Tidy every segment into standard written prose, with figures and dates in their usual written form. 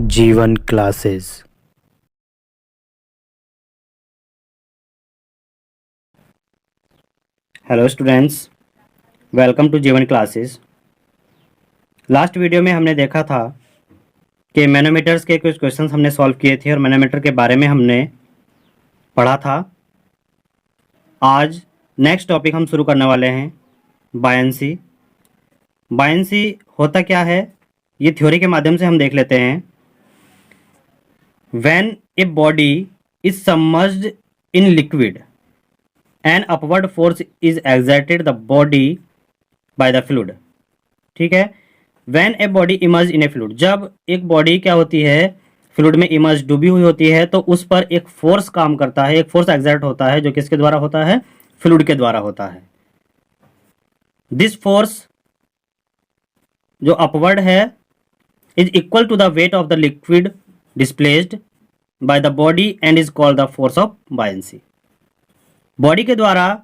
जीवन classes. Hello students, welcome to Jeevan classes. Last video में हमने देखा था कि मैनोमीटर्स के कुछ क्वेश्चंस हमने सॉल्व किए थे और मैनोमीटर के बारे में हमने पढ़ा था। आज नेक्स्ट टॉपिक हम शुरू करने वाले हैं, बायंसी। बायंसी होता क्या है, ये थ्योरी के माध्यम से हम देख लेते हैं। When a body is submerged in liquid an upward force is exerted the body by the fluid. ठीक है, when a body emerge in A fluid, जब एक बॉडी क्या होती है, फ्लूइड में इमर्ज डूबी हुई होती है, तो उस पर एक फोर्स काम करता है, एक फोर्स एक्सर्ट होता है, जो किसके द्वारा होता है, फ्लूइड के द्वारा होता है। दिस फोर्स जो अपवर्ड है is equal to the weight of the liquid displaced by the body and is called the force of buoyancy. Body के द्वारा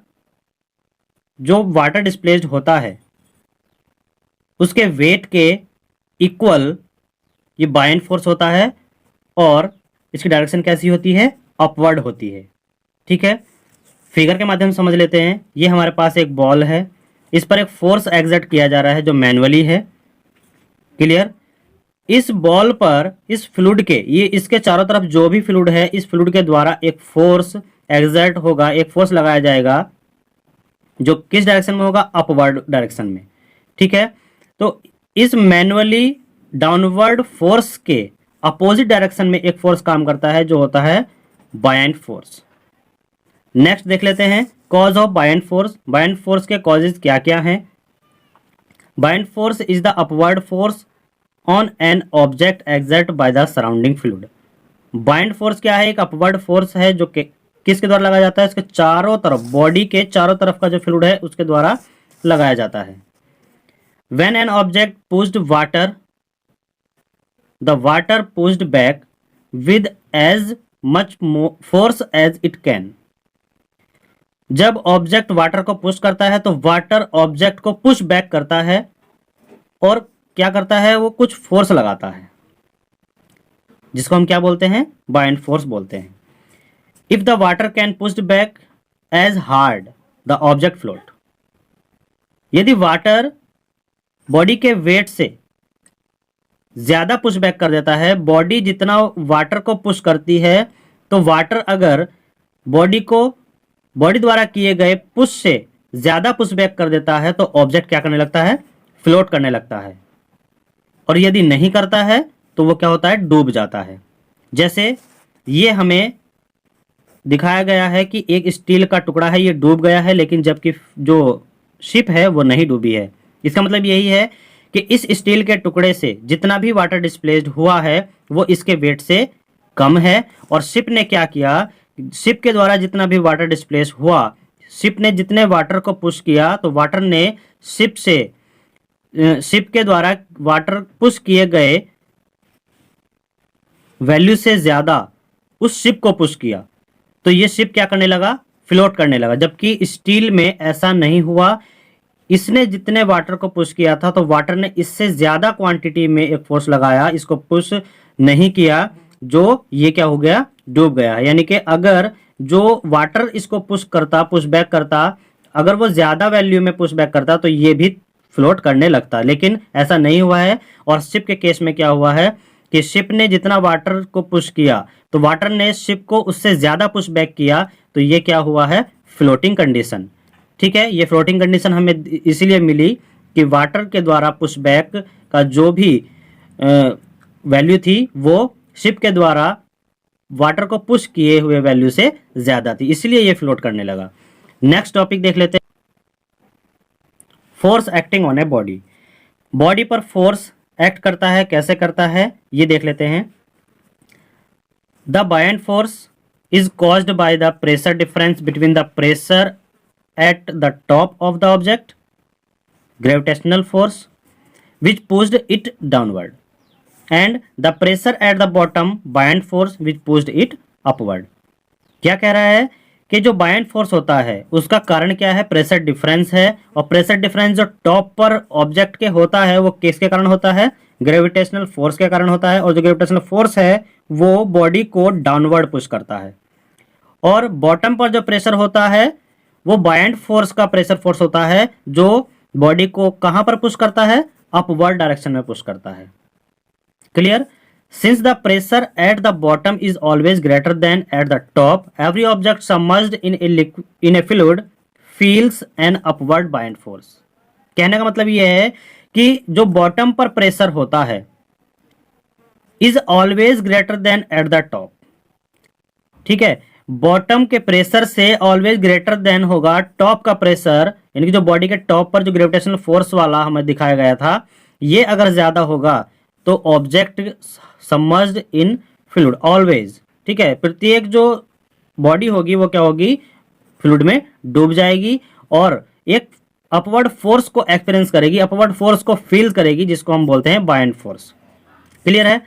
जो वाटर डिस्प्लेस्ड होता है उसके वेट के इक्वल ये बायंट फोर्स होता है और इसकी डायरेक्शन कैसी होती है, अपवर्ड होती है। ठीक है, फिगर के माध्यम से समझ लेते हैं। ये हमारे पास एक बॉल है, इस पर एक फोर्स एक्सर्ट किया जा रहा है जो मैनुअली है। क्लियर, इस बॉल पर इस फ्लूइड के, ये इसके चारों तरफ जो भी फ्लूइड है, इस फ्लूइड के द्वारा एक फोर्स एक्सर्ट होगा, एक फोर्स लगाया जाएगा जो किस डायरेक्शन में होगा, अपवर्ड डायरेक्शन में। ठीक है, तो इस मैनुअली डाउनवर्ड फोर्स के अपोजिट डायरेक्शन में एक फोर्स काम करता है जो होता है बायंट फोर्स। नेक्स्ट देख लेते हैं cause of buoyant force. Buoyant force के कॉजेज क्या क्या हैं। Buoyant force is the upward force on an object exert by the surrounding fluid. Buoyant force क्या है, एक अपवर्ड फोर्स है जो किसके द्वारा लगाया जाता है, इसके चारों तरफ, बॉडी के चारों तरफ का जो फ्लूइड है उसके द्वारा लगाया जाता है। When an object pushed water, the water pushed back with as much force as it can. जब ऑब्जेक्ट वाटर को पुश करता है तो वाटर ऑब्जेक्ट को पुश बैक करता है और क्या करता है, वो कुछ फोर्स लगाता है जिसको हम क्या बोलते हैं, बायंट फोर्स बोलते हैं। If the water can push back as hard the object float. यदि वाटर बॉडी के वेट से ज्यादा पुश बैक कर देता है, बॉडी जितना वाटर को पुश करती है, तो वाटर अगर बॉडी द्वारा किए गए पुश से ज्यादा पुश बैक कर देता है तो ऑब्जेक्ट क्या करने लगता है, फ्लोट करने लगता है। और यदि नहीं करता है तो वो क्या होता है, डूब जाता है। जैसे ये हमें दिखाया गया है कि एक स्टील का टुकड़ा है, ये डूब गया है, लेकिन जबकि जो शिप है वो नहीं डूबी है। इसका मतलब यही है कि इस स्टील के टुकड़े से जितना भी वाटर डिस्प्लेस्ड हुआ है वो इसके वेट से कम है। और शिप ने क्या किया, शिप के द्वारा जितना भी वाटर डिस्प्लेस हुआ, शिप ने जितने वाटर को पुश किया तो वाटर ने शिप के द्वारा वाटर पुश किए गए वैल्यू से ज्यादा उस शिप को पुश किया, तो ये शिप क्या करने लगा, फ्लोट करने लगा। जबकि स्टील में ऐसा नहीं हुआ, इसने जितने वाटर को पुश किया था तो वाटर ने इससे ज्यादा क्वांटिटी में एक फोर्स लगाया, इसको पुश नहीं किया, जो ये क्या हो गया, डूब गया। यानी कि अगर जो वाटर इसको पुश बैक करता, अगर वो ज्यादा वैल्यू में पुश बैक करता तो ये भी फ्लोट करने लगता, लेकिन ऐसा नहीं हुआ है। और शिप के केस में क्या हुआ है कि शिप ने जितना वाटर को पुश किया तो वाटर ने शिप को उससे ज्यादा पुश बैक किया, तो ये क्या हुआ है, फ्लोटिंग कंडीशन। ठीक है, ये फ्लोटिंग कंडीशन हमें इसीलिए मिली कि वाटर के द्वारा पुश बैक का जो भी वैल्यू थी वो शिप के द्वारा वाटर को पुश किए हुए वैल्यू से ज्यादा थी, इसलिए ये फ्लोट करने लगा। नेक्स्ट टॉपिक देख लेते हैं, force acting on a body. Body पर फोर्स एक्ट करता है, कैसे करता है ये देख लेते हैं। The buoyant force is caused by the pressure difference between the pressure at the top of the object, gravitational force which pushed it downward, and the pressure at the bottom, buoyant force which pushed it upward. क्या कह रहा है कि जो buoyant force होता है उसका कारण क्या है, प्रेशर डिफरेंस है। और प्रेशर डिफरेंस जो टॉप पर ऑब्जेक्ट के होता है वो किसके कारण होता है, ग्रेविटेशनल फोर्स के कारण होता है। और जो ग्रेविटेशनल फोर्स है वो बॉडी को डाउनवर्ड पुश करता है। और बॉटम पर जो प्रेशर होता है वो बायंट फोर्स का प्रेशर फोर्स होता है जो बॉडी को कहां पर पुश करता है, अपवर्ड डायरेक्शन में पुश करता है। Clear? Since the pressure at the bottom is always greater than at the top, every object submerged in a fluid feels an upward buoyant force. कहने का मतलब यह है कि जो बॉटम पर प्रेशर होता है is always greater than at the top. ठीक है, बॉटम के प्रेशर से ऑलवेज ग्रेटर देन होगा टॉप का प्रेशर, यानी कि जो बॉडी के टॉप पर जो ग्रेविटेशनल फोर्स वाला हमें दिखाया गया था ये अगर ज्यादा होगा तो ऑब्जेक्ट सबमर्ज्ड इन फ्लूइड ऑलवेज। ठीक है, प्रत्येक जो बॉडी होगी वो क्या होगी, फ्लूइड में डूब जाएगी और एक अपवर्ड फोर्स को एक्सपीरियंस करेगी, अपवर्ड फोर्स को फील करेगी, जिसको हम बोलते हैं बायंट फोर्स। क्लियर है?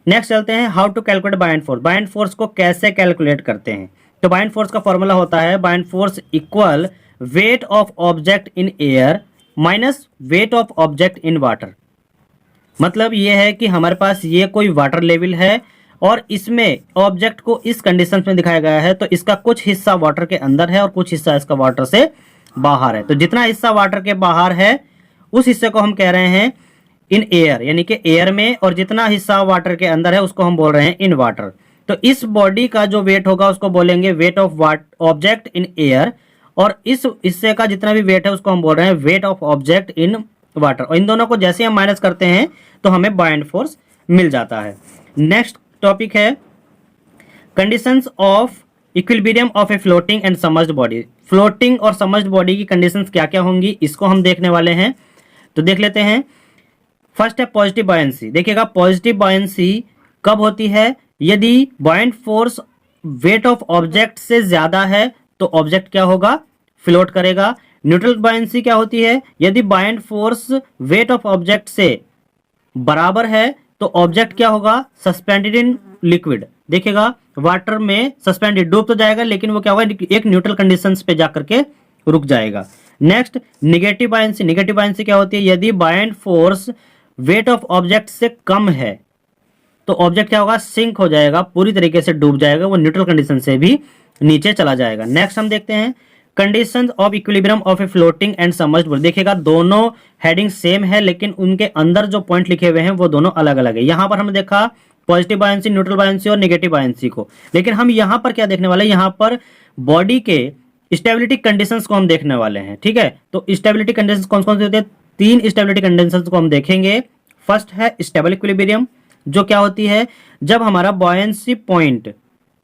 नेक्स्ट चलते हैं, how to calculate buoyant force. Buoyant force को कैसे कैलकुलेट करते हैं? तो बायंट फोर्स का फॉर्मूला होता है buoyant force equal weight of object in air minus weight of object in water. मतलब ये है कि हमारे पास ये कोई वाटर लेवल है और इसमें ऑब्जेक्ट को इस कंडीशन में दिखाया गया है, तो इसका कुछ हिस्सा वाटर के अंदर है और कुछ हिस्सा इसका वाटर से बाहर है। तो जितना हिस्सा वाटर के बाहर है उस हिस्से को हम कह रहे हैं इन एयर, यानी कि एयर में, और जितना हिस्सा वाटर के अंदर है उसको हम बोल रहे हैं इन वाटर। तो इस बॉडी का जो वेट होगा उसको बोलेंगे weight of object in air, और इस हिस्से का जितना भी वेट है उसको हम बोल रहे हैं weight of object in water. और इन दोनों को जैसे हम माइनस करते हैं तो हमें बायंट फोर्स मिल जाता है। नेक्स्ट टॉपिक है conditions of equilibrium of a floating and submerged body. Floating और सबमर्ज्ड बॉडी की कंडीशंस क्या क्या होंगी इसको हम देखने वाले हैं, तो देख लेते हैं। फर्स्ट है पॉजिटिव बायंसी। देखिएगा पॉजिटिव बायंसी कब होती है, यदि buoyant force weight of object से ज्यादा है तो ऑब्जेक्ट क्या होगा, फ्लोट करेगा। न्यूट्रल बायंसी क्या होती है, यदि buoyant force weight of object से बराबर है तो ऑब्जेक्ट क्या होगा, सस्पेंडेड इन लिक्विड। देखिएगा वाटर में सस्पेंडेड डूब तो जाएगा लेकिन वो क्या होगा, एक न्यूट्रल कंडीशंस पे जाकर के रुक जाएगा। Next negative buoyancy. Negative buoyancy क्या होती है, यदि buoyant force weight of object से कम है तो ऑब्जेक्ट क्या होगा, सिंक हो जाएगा, पूरी तरीके से डूब जाएगा, वो न्यूट्रल कंडीशन से भी नीचे चला जाएगा। नेक्स्ट हम देखते हैं conditions of equilibrium of a floating and submerged body. देखिएगा दोनों हेडिंग सेम है लेकिन उनके अंदर जो पॉइंट लिखे हुए हैं वो दोनों अलग अलग है। यहां पर हमने देखा पॉजिटिव बायंसी, न्यूट्रल बायंसी और नेगेटिव बायंसी को, लेकिन हम यहां पर क्या देखने वाले हैं, यहां पर बॉडी के स्टेबिलिटी कंडीशंस को हम देखने वाले हैं। ठीक है, तो स्टेबिलिटी कंडीशंस कौन कौन से होते हैं, 3 स्टेबिलिटी कंडीशंस को हम देखेंगे। फर्स्ट है स्टेबल इक्विलिब्रियम, जो क्या होती है, जब हमारा बॉयंसी पॉइंट,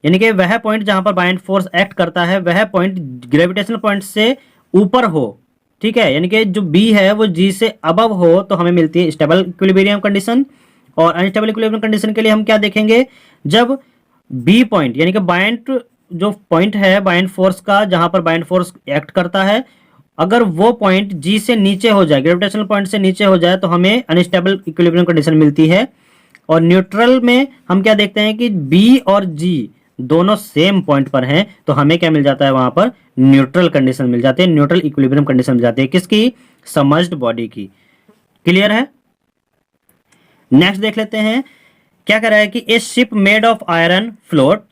यानी कि वह पॉइंट जहां पर बायंट फोर्स एक्ट करता है वह पॉइंट ग्रेविटेशनल पॉइंट से ऊपर हो। ठीक है, यानी कि जो बी है वो जी से अबव हो तो हमें मिलती है स्टेबल इक्विलिब्रियम कंडीशन। और अनस्टेबल इक्विलिब्रियम कंडीशन के लिए हम क्या देखेंगे, जब बी पॉइंट यानी कि बायंट जो पॉइंट है बायंट फोर्स का जहां पर बायंट फोर्स एक्ट करता है, अगर वो पॉइंट जी से नीचे हो जाए, ग्रेविटेशनल पॉइंट से नीचे हो जाए तो हमें अनस्टेबल इक्विलिब्रियम कंडीशन मिलती है। और न्यूट्रल में हम क्या देखते हैं कि बी और जी दोनों सेम पॉइंट पर हैं तो हमें क्या मिल जाता है, वहां पर न्यूट्रल कंडीशन मिल जाती है, न्यूट्रल इक्विलिब्रियम कंडीशन मिल जाती है, किसकी, सबमर्ज्ड बॉडी की। क्लियर है? नेक्स्ट देख लेते हैं क्या कह रहा है कि a ship made of iron float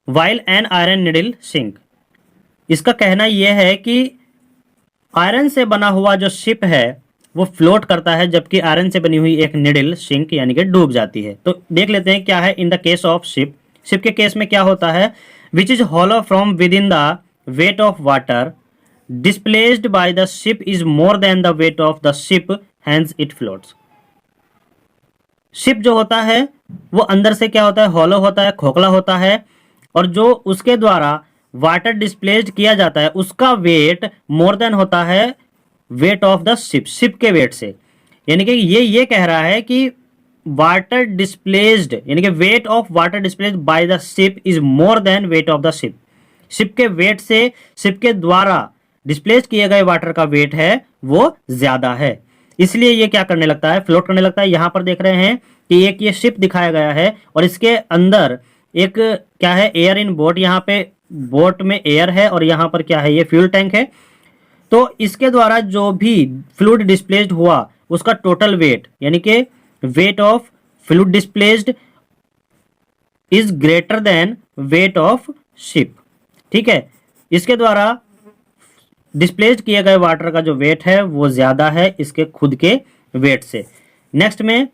while an iron needle sink. इसका कहना यह है कि आयरन से बना हुआ जो शिप है वो फ्लोट करता है जबकि आयरन से बनी हुई एक निडल सिंक यानी कि डूब जाती है। तो देख लेते हैं क्या है in the case of ship. Ship के केस में क्या होता है, which is hollow from within the weight of water displaced by the ship is more than the weight of the ship hence it floats. Ship जो होता है वो अंदर से क्या होता है, हॉलो होता है, खोखला होता है, और जो उसके द्वारा वाटर डिस्प्लेस्ड किया जाता है उसका वेट मोर देन होता है weight of the ship, ship के वेट से। यानी कि ये कह रहा है कि वाटर डिस्प्लेस्ड यानी कि wait of water displaced by the ship is more then wait of the ship. Ship के वेट से शिप के द्वारा डिस्प्लेस किए गए वाटर का वेट है वो ज्यादा है, इसलिए ये क्या करने लगता है, फ्लोट करने लगता है। यहां पर देख रहे हैं कि एक ये शिप दिखाया गया है और इसके अंदर एक क्या है, एयर इन बोट, यहाँ पे बोट में एयर है और यहाँ पर क्या है, ये फ्यूल टैंक है। तो इसके द्वारा जो भी फ्लूइड डिस्प्लेस्ड हुआ उसका टोटल वेट, यानी कि weight of fluid displaced is greater than weight of ship. ठीक है, इसके द्वारा डिस्प्लेस्ड किए गए वाटर का जो वेट है वो ज्यादा है इसके खुद के वेट से। नेक्स्ट में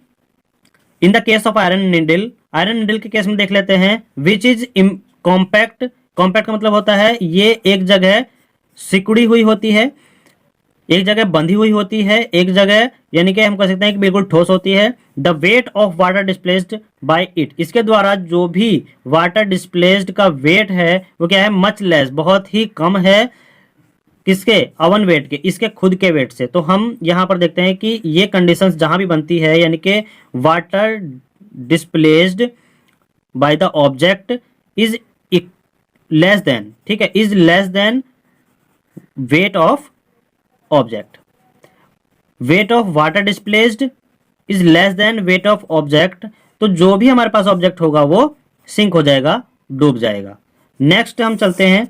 इन the case of iron needle, iron needle के केस में देख लेते हैं विच इज कॉम्पैक्ट। कॉम्पैक्ट का मतलब होता है ये एक जगह सिकुड़ी हुई होती है, एक जगह बंधी हुई होती है, एक जगह यानी कि हम कह सकते हैं कि बिल्कुल ठोस होती है। The weight of water displaced bye it, इसके द्वारा जो भी वाटर डिस्प्लेस्ड का वेट है वो क्या है, मच लेस, बहुत ही कम है, किसके, अवन वेट के, इसके खुद के वेट से। तो हम यहां पर देखते हैं कि ये कंडीशंस जहां भी बनती है यानी कि water displaced by the object is less then, ठीक है, is less then weight of object, wait of water displaced is less then weight of object, तो जो भी हमारे पास ऑब्जेक्ट होगा वो सिंक हो जाएगा, डूब जाएगा। नेक्स्ट हम चलते हैं,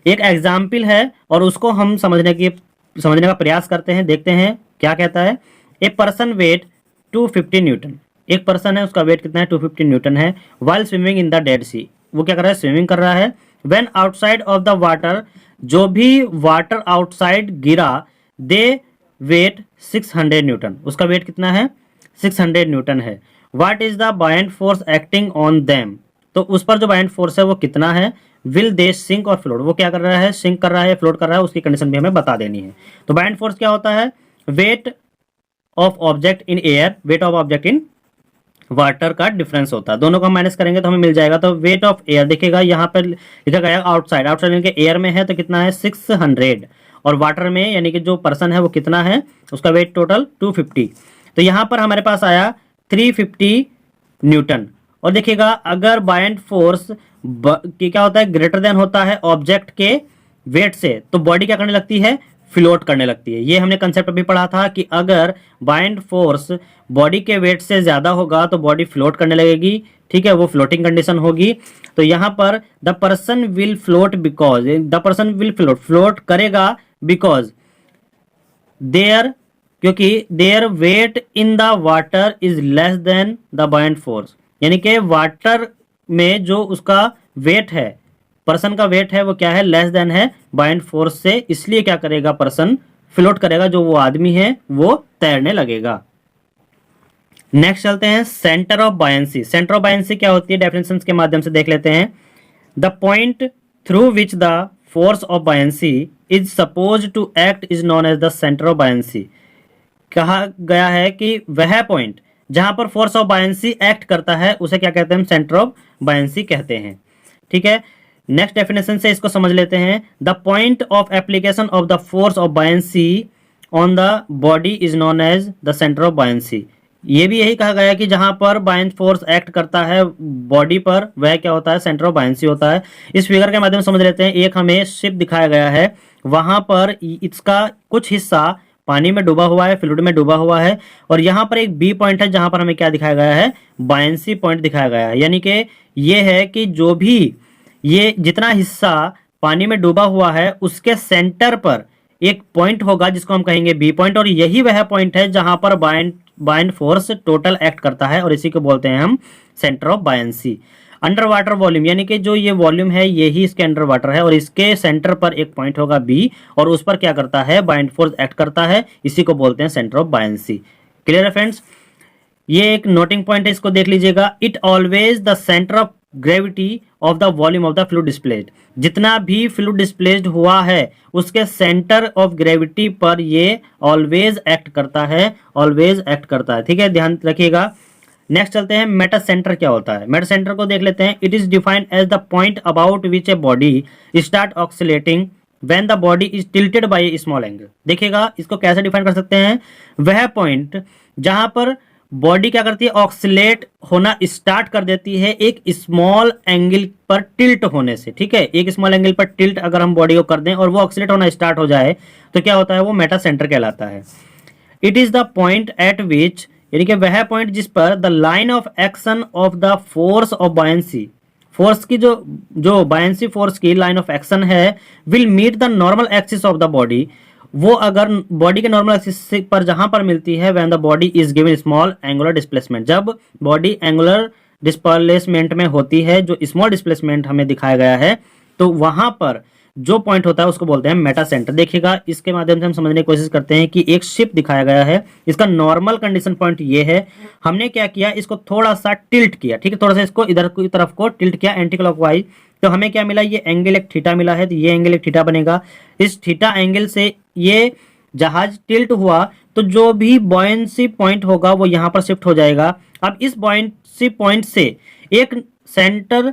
एक एग्जाम्पल है और उसको हम समझने का प्रयास करते हैं, देखते हैं क्या कहता है। ए पर्सन वेट 250 न्यूटन, एक पर्सन है उसका वेट कितना है, 250 न्यूटन है। While swimming in the Dead Sea, वो क्या कर रहा है, स्विमिंग कर रहा है। When outside of the water, जो भी वाटर आउटसाइड गिरा, दे वेट 600 न्यूटन, उसका वेट कितना है, 600 न्यूटन है। What is the buoyant force acting on them, तो उस पर जो बायंट फोर्स है वो कितना है। विल दे सिंक और फ्लोट, वो क्या कर रहा है, सिंक कर रहा है, फ्लोट कर रहा है, उसकी कंडीशन भी हमें बता देनी है। तो बायंट फोर्स क्या होता है, weight of object in air, weight of object in water का डिफरेंस होता है, दोनों को हम माइनस करेंगे तो हमें मिल जाएगा। तो वेट ऑफ एयर देखिएगा यहाँ पर लिखा गया आउटसाइड, आउटसाइड यानी कि एयर में है तो कितना है 600, और वाटर में यानी कि जो पर्सन है वो कितना है, उसका वेट टोटल 250। तो यहाँ पर हमारे पास आया 350 न्यूटन। और देखिएगा अगर बायंट फोर्स की क्या होता है, ग्रेटर देन होता है ऑब्जेक्ट के वेट से, तो बॉडी क्या करने लगती है, फ्लोट करने लगती है। ये हमने कंसेप्ट अभी पढ़ा था कि अगर बाइंड फोर्स बॉडी के वेट से ज्यादा होगा तो बॉडी फ्लोट करने लगेगी, ठीक है, वो फ्लोटिंग कंडीशन होगी। तो यहां पर the person will float because, the person will float, float करेगा बिकॉज देयर, क्योंकि there weight in the water is less than the buoyant force, यानी कि वाटर में जो उसका वेट है, पर्सन का वेट है वो क्या है, लेस देन है बाइंड फोर्स से, इसलिए क्या करेगा, पर्सन फ्लोट करेगा, जो वो आदमी है वो तैरने लगेगा। नेक्स्ट चलते हैं centre of buoyancy. Centre of buoyancy क्या होती है, डेफिनेशन के माध्यम से देख लेते हैं। The point through which the force of buoyancy is suppose to act is known as the centre of buoyancy. कहा गया है कि वह पॉइंट जहां पर फोर्स ऑफ बायंसी एक्ट करता है उसे क्या कहते हैं, हम सेंटर ऑफ बायंसी कहते हैं। ठीक है, नेक्स्ट डेफिनेशन से इसको समझ लेते हैं। The point of application of the force of buoyancy on the body is known as the centre of buoyancy. ये भी यही कहा गया है कि जहां पर बायंट फोर्स एक्ट करता है बॉडी पर, वह क्या होता है, सेंटर ऑफ बायंसी होता है। इस फिगर के माध्यम से समझ लेते हैं। एक हमें शिप दिखाया गया है, वहां पर इसका कुछ हिस्सा पानी में डूबा हुआ है, फ्लूइड में डूबा हुआ है, और यहाँ पर एक बी पॉइंट है जहां पर हमें क्या दिखाया गया है, बायंसी पॉइंट दिखाया गया है। यानी कि ये है कि जो भी ये जितना हिस्सा पानी में डूबा हुआ है उसके सेंटर पर एक पॉइंट होगा जिसको हम कहेंगे बी पॉइंट, और यही वह पॉइंट है जहां पर बायंट फोर्स टोटल एक्ट करता है, और इसी को बोलते हैं हम centre of buoyancy. Under water volume, यानी कि जो ये वॉल्यूम है यही इसके अंडर वाटर है, और इसके सेंटर पर एक पॉइंट होगा बी, और उस पर क्या करता है, बायंट फोर्स एक्ट करता है, इसी को बोलते हैं सेंटर ऑफ बायंसी। क्लियर है फ्रेंड्स, ये एक नोटिंग पॉइंट है, इसको देख लीजिएगा। It always the centre of gravity of the volume of the fluid displaced, जितना भी फ्लूइड डिस्प्लेस्ड हुआ है उसके सेंटर ऑफ ग्रेविटी पर ये ऑलवेज एक्ट करता है, ऑलवेज एक्ट करता है। ठीक है, ध्यान रखिएगा। नेक्स्ट चलते हैं, मेटा सेंटर क्या होता है। मेटा सेंटर को देख लेते हैं। It is defined as the point about which a body start oscillating when the body is tilted by a small angle. देखिएगा इसको कैसे डिफाइन कर सकते हैं, वह पॉइंट जहां पर बॉडी क्या करती है, ऑक्सीलेट होना स्टार्ट कर देती है एक स्मॉल एंगल पर टिल्ट होने से। ठीक है, एक स्मॉल एंगल पर टिल्ट अगर हम बॉडी को कर दें और वो ऑक्सीलेट होना स्टार्ट हो जाए तो क्या होता है, वो मेटा सेंटर कहलाता है। It is the point at which, यानी कि वह पॉइंट जिस पर the line of action of the force of buoyancy, force की जो जो बायंसी फोर्स की लाइन ऑफ एक्शन है will meet the normal axis of the body, वो अगर बॉडी के नॉर्मल एक्सिस पर जहां पर मिलती है when the body is given small angular displacement, जब बॉडी एंगुलर डिस्प्लेसमेंट में होती है, जो स्मॉल डिस्प्लेसमेंट हमें दिखाया गया है, तो वहां पर जो पॉइंट होता है उसको बोलते हैं मेटा सेंटर। देखिएगा इसके माध्यम से हम समझने की कोशिश करते हैं कि एक शिप दिखाया गया है, इसका नॉर्मल कंडीशन पॉइंट ये है, हमने क्या किया, इसको थोड़ा सा टिल्ट किया, ठीक है, थोड़ा सा इसको इधर की तरफ को टिल्ट किया एंटी क्लॉकवाइज, तो हमें क्या मिला, ये एंगल एक थीटा मिला है, तो ये एंगल एक थीटा बनेगा। इस थीटा एंगल से ये जहाज टिल्ट हुआ तो जो भी बॉयंसी पॉइंट होगा वो यहां पर शिफ्ट हो जाएगा। अब इस बॉयंसी पॉइंट से एक सेंटर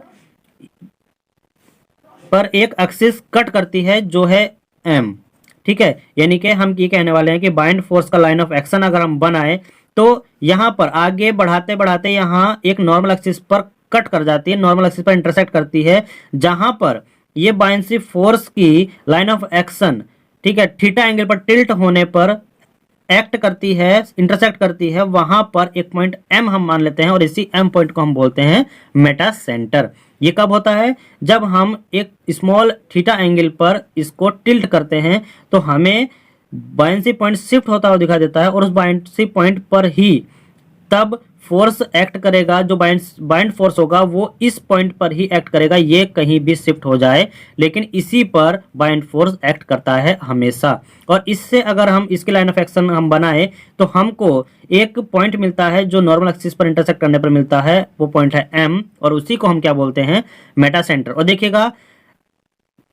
पर एक एक्सिस कट करती है जो है एम, ठीक है, यानी कि हम ये कहने वाले हैं कि बाइंड फोर्स का लाइन ऑफ एक्शन अगर हम बनाए तो यहां पर आगे बढ़ाते बढ़ाते यहां एक नॉर्मल एक्सिस पर कट कर जाती है, नॉर्मल एक्सिस पर इंटरसेक्ट करती है, जहां पर ये बायंसी फोर्स की लाइन ऑफ एक्शन, ठीक है, थीटा एंगल पर टिल्ट होने पर एक्ट करती है, इंटरसेक्ट करती है, वहां पर एक पॉइंट एम हम मान लेते हैं और इसी एम पॉइंट को हम बोलते हैं मेटा सेंटर। ये कब होता है, जब हम एक स्मॉल थीटा एंगल पर इसको टिल्ट करते हैं तो हमें बायंसी पॉइंट शिफ्ट होता हुआ दिखाई देता है और उस बायंसी पॉइंट पर ही तब फोर्स एक्ट करेगा, जो बाइंड फोर्स होगा वो इस पॉइंट पर ही एक्ट करेगा, ये कहीं भी शिफ्ट हो जाए लेकिन इसी पर बाइंड फोर्स एक्ट करता है हमेशा। और इससे अगर हम इसकी लाइन ऑफ एक्शन हम बनाए तो हमको एक पॉइंट मिलता है जो नॉर्मल एक्सिस पर इंटरसेक्ट करने पर मिलता है, वो पॉइंट है एम, और उसी को हम क्या बोलते हैं, मेटा सेंटर। और देखिएगा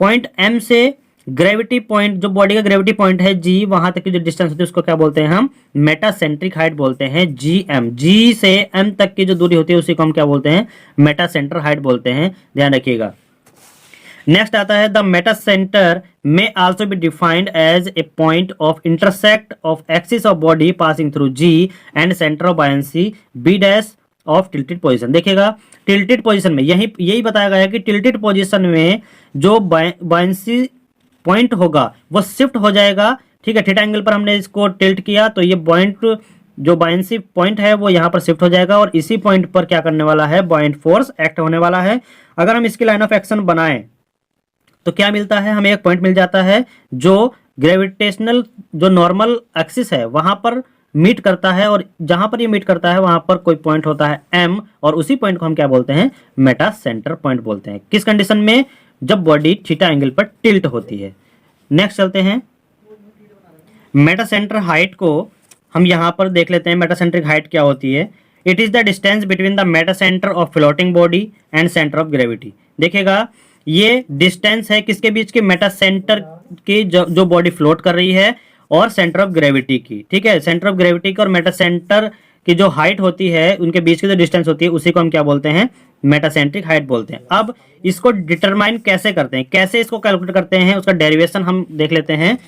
पॉइंट एम से ग्रेविटी पॉइंट, जो बॉडी का ग्रेविटी पॉइंट है जी, वहां तक की जो डिस्टेंस होती है उसको क्या बोलते हैं हम, मेटासेंट्रिक हाइट बोलते हैं, जी एम। जी से एम तक की जो दूरी होती है उसी को हम क्या बोलते हैं, मेटासेंटर हाइट बोलते हैं, ध्यान रखिएगा। नेक्स्ट आता है the meta centre may also be defined as a point of intersect of axis of body passing through G and centre of buoyancy B dash of tilted position. देखिएगा टिल्टेड पोजीशन में यही बताया गया है कि tilted position में जो buoyancy point होगा वो शिफ्ट हो जाएगा, ठीक है, थीटा एंगल पर हमने इसको टिल्ट किया तो ये पॉइंट जो बायंसी पॉइंट है वो यहाँ पर शिफ्ट हो जाएगा और इसी पॉइंट पर क्या करने वाला है, बाइंड फोर्स एक्ट होने वाला है। अगर हम इसकी लाइन ऑफ एक्शन बनाएं तो क्या मिलता है, हमें एक पॉइंट मिल जाता है जो ग्रेविटेशनल जो नॉर्मल एक्सिस है वहां पर मीट करता है, और जहां पर ये मीट करता है वहां पर कोई पॉइंट होता है एम, और उसी पॉइंट को हम क्या बोलते हैं, मेटा सेंटर पॉइंट बोलते हैं। किस कंडीशन में, जब बॉडी थीटा एंगल पर टिल्ट होती है। नेक्स्ट चलते हैं, मेटा सेंटर हाइट को हम यहां पर देख लेते हैं। मेटा सेंट्रिक हाइट क्या होती है, it is the distance between the meta centre of floating body and centre of gravity. देखिएगा ये डिस्टेंस है किसके बीच की, मेटा सेंटर की जो बॉडी फ्लोट कर रही है और सेंटर ऑफ ग्रेविटी की, ठीक है, सेंटर ऑफ ग्रेविटी की और मेटा सेंटर की जो हाइट होती है उनके बीच की जो डिस्टेंस होती है उसी को हम क्या बोलते हैं, मेटासेंट्रिक हाइट बोलते हैं। अब इसको डिटरमाइन कैसे करते हैं, कैसे इसको कैलकुलेट करते हैं, उसका डेरिवेशन हम देख लेते हैं।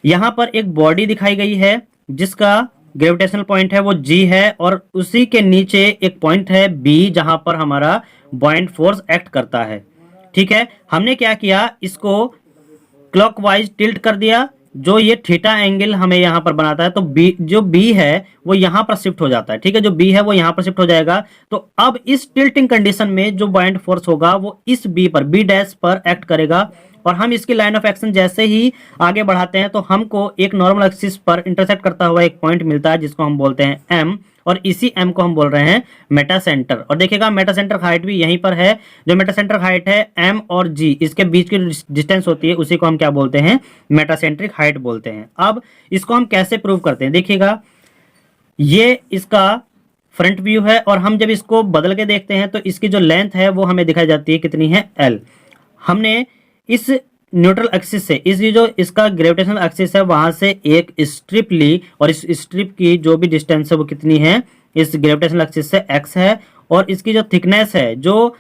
यहां पर एक बॉडी दिखाई गई है जिसका ग्रेविटेशनल पॉइंट है वो G है और उसी के नीचे एक पॉइंट है B जहां पर हमारा बाइंड फोर्स एक्ट करता है, ठीक है। हमने क्या किया, इसको क्लॉकवाइज टिल्ट कर दिया, जो ये थीटा एंगल हमें यहाँ पर बनाता है तो जो बी है वो यहाँ पर शिफ्ट हो जाता है, ठीक है, जो बी है वो यहाँ पर शिफ्ट हो जाएगा। तो अब इस टिल्टिंग कंडीशन में जो बाइंड फोर्स होगा वो इस बी पर, बी डैश पर एक्ट करेगा, और हम इसकी लाइन ऑफ एक्शन जैसे ही आगे बढ़ाते हैं तो हमको एक नॉर्मल एक्सिस पर इंटरसेक्ट करता हुआ एक पॉइंट मिलता है जिसको हम बोलते हैं एम, और इसी एम को हम बोल रहे हैं मेटा सेंटर। और देखिएगा मेटा सेंटर हाइट भी यहीं पर है, जो मेटा सेंटर हाइट है एम और जी, इसके बीच की डिस्टेंस होती है उसी को हम क्या बोलते हैं, मेटासेंट्रिक हाइट बोलते हैं। अब इसको हम कैसे प्रूव करते हैं, देखिएगा ये इसका फ्रंट व्यू है और हम जब इसको बदल के देखते हैं तो इसकी जो लेंथ है वो हमें दिखाई जाती है कितनी है, एल। हमने इस न्यूट्रल एक्सिस से इस जो इसका ग्रेविटेशनल एक्सिस है वहां से एक स्ट्रिप ली और इस स्ट्रिप की जो भी डिस्टेंस है वो कितनी है, इस ग्रेविटेशनल एक्सिस से x है, और इसकी जो थिकनेस है जो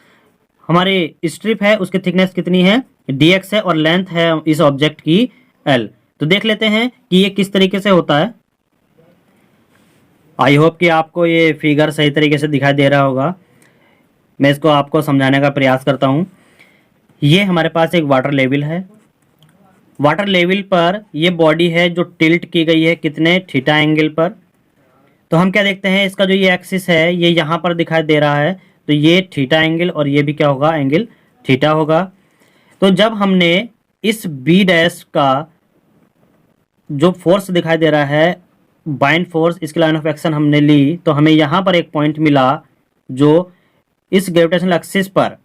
हमारी स्ट्रिप है उसकी थिकनेस कितनी है, dx है, और लेंथ है इस ऑब्जेक्ट की l। तो देख लेते हैं कि ये किस तरीके से होता है। आई होप कि आपको ये फिगर सही तरीके से दिखाई दे रहा होगा, मैं इसको आपको समझाने का प्रयास करता हूँ। ये हमारे पास एक वाटर लेवल है, वाटर लेवल पर ये बॉडी है जो टिल्ट की गई है कितने, थीटा एंगल पर। तो हम क्या देखते हैं, इसका जो ये एक्सिस है ये यहाँ पर दिखाई दे रहा है, तो ये थीटा एंगल और ये भी क्या होगा, एंगल थीटा होगा। तो जब हमने इस बी डैश का जो फोर्स दिखाई दे रहा है, बाइंड फोर्स, इसकी लाइन ऑफ एक्शन हमने ली, तो हमें यहाँ पर एक पॉइंट मिला जो इस ग्रेविटेशनल एक्सिस पर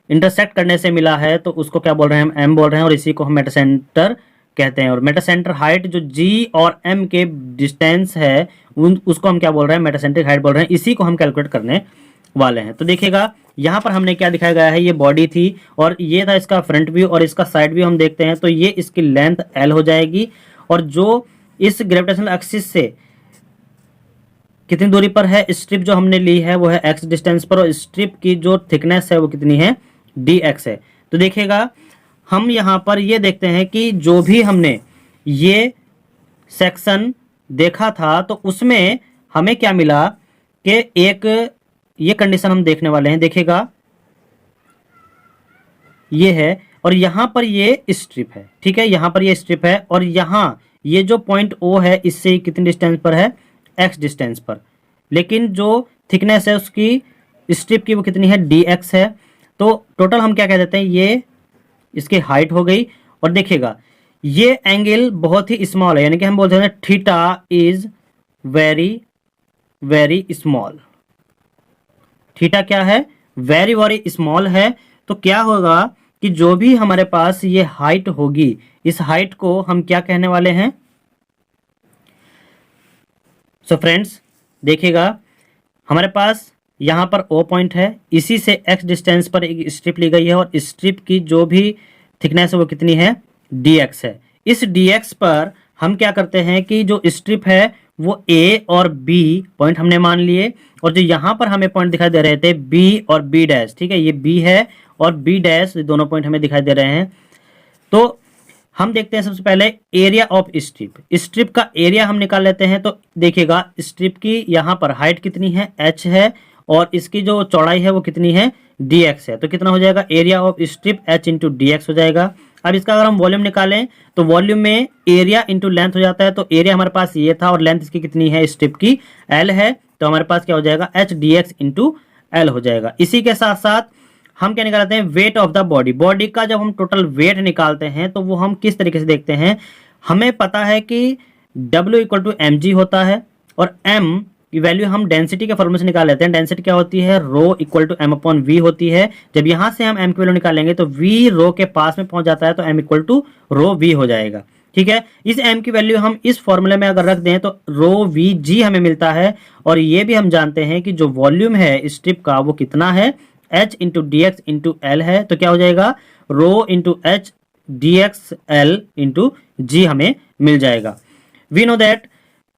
इंटरसेक्ट करने से मिला है, तो उसको क्या बोल रहे हैं, हम एम बोल रहे हैं, और इसी को हम मेटासेंटर कहते हैं। और मेटासेंटर हाइट जो जी और एम के डिस्टेंस है उसको हम क्या बोल रहे हैं, मेटासेंट्रिक हाइट बोल रहे हैं। इसी को हम कैलकुलेट करने वाले हैं। तो देखिएगा यहाँ पर हमने क्या दिखाया गया है, ये बॉडी थी और ये था इसका फ्रंट व्यू और इसका साइड व्यू हम देखते हैं। तो ये इसकी लेंथ एल हो जाएगी और जो इस ग्रेविटेशनल एक्सिस से कितनी दूरी पर है, स्ट्रिप जो हमने ली है वो है एक्स डिस्टेंस पर, और स्ट्रिप की जो थिकनेस है वो कितनी है, डी एक्स है। तो देखिएगा हम यहाँ पर ये देखते हैं कि जो भी हमने ये सेक्शन देखा था तो उसमें हमें क्या मिला कि एक ये कंडीशन हम देखने वाले हैं। देखिएगा ये है और यहाँ पर ये स्ट्रिप है, ठीक है, यहाँ पर ये स्ट्रिप है और यहाँ ये जो पॉइंट ओ है इससे कितनी डिस्टेंस पर है, एक्स डिस्टेंस पर, लेकिन जो थिकनेस है उसकी स्ट्रिप की वो कितनी है, डी एक्स है। तो टोटल हम क्या कह देते हैं, ये इसकी हाइट हो गई। और देखिएगा ये एंगल बहुत ही स्मॉल है, यानी कि हम बोलते हैं theta is very very small. Theta क्या है, वेरी वेरी स्मॉल है। तो क्या होगा कि जो भी हमारे पास ये हाइट होगी, इस हाइट को हम क्या कहने वाले हैं। सो फ्रेंड्स देखिएगा हमारे पास यहाँ पर ओ पॉइंट है, इसी से एक्स डिस्टेंस पर एक स्ट्रिप ली गई है और स्ट्रिप की जो भी थिकनेस है वो कितनी है, डी एक्स है। इस डी एक्स पर हम क्या करते हैं कि जो स्ट्रिप है वो ए और बी पॉइंट हमने मान लिए, और जो यहाँ पर हमें पॉइंट दिखाई दे रहे थे बी और बी डैश, ठीक है, ये बी है और बी डैश, दोनों पॉइंट हमें दिखाई दे रहे हैं। तो हम देखते हैं सबसे पहले एरिया ऑफ स्ट्रिप। स्ट्रिप का एरिया हम निकाल लेते हैं। तो देखिएगा स्ट्रिप की यहाँ पर हाइट कितनी है, एच है, और इसकी जो चौड़ाई है वो कितनी है, डी एक्स है। तो कितना हो जाएगा, area of strip H into D x हो जाएगा। अब इसका अगर हम वॉल्यूम निकालें तो वॉल्यूम में एरिया इंटू लेंथ हो जाता है। तो एरिया हमारे पास ये था और लेंथ इसकी कितनी है, स्ट्रिप की एल है, तो हमारे पास क्या हो जाएगा, H D X into L हो जाएगा। इसी के साथ साथ हम क्या निकालते हैं, wait of the body. Body का जब हम टोटल वेट निकालते हैं तो वो हम किस तरीके से देखते हैं, हमें पता है कि W equal to M G होता है और M की वैल्यू हम डेंसिटी के फॉर्मूले से निकाल लेते हैं। डेंसिटी क्या होती है, rho equal to M upon V होती है। जब यहां से हम M की वैल्यू निकालेंगे तो V रो के पास में पहुंच जाता है, तो M equal to rho V हो जाएगा, ठीक है। इस M की वैल्यू हम इस फॉर्मूले में अगर रख दें तो रो वी जी हमें मिलता है। और ये भी हम जानते हैं कि जो वॉल्यूम है स्ट्रिप का वो कितना है, H into D X into L है। तो क्या हो जाएगा, rho into H D X L into G हमें मिल जाएगा। We know that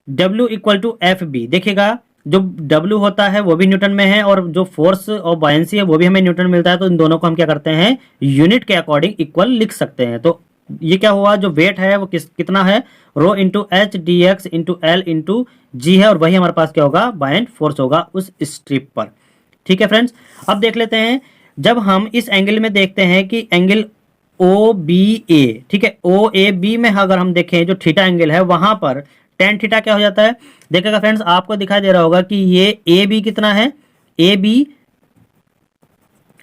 W equal to F B. देखिएगा जो W होता है वो भी न्यूटन में है और जो फोर्स और बायंसी है वो भी हमें न्यूटन मिलता है। तो इन दोनों को हम क्या करते हैं, यूनिट के अकॉर्डिंग इक्वल लिख सकते हैं। तो ये क्या हुआ, जो वेट है वो कितना है, rho into H D X into L into G है, और वही हमारे पास क्या होगा, बायंड फोर्स होगा उस स्ट्रिप पर, ठीक है फ्रेंड्स। अब देख लेते हैं जब हम इस एंगल में देखते हैं कि एंगल ओ बी ए, ठीक है, ओ ए बी में अगर हम देखें जो थीटा एंगल है वहां पर टेन थीटा क्या हो जाता है। देखिएगा फ्रेंड्स आपको दिखाई दे रहा होगा कि ये ए बी कितना है, ए बी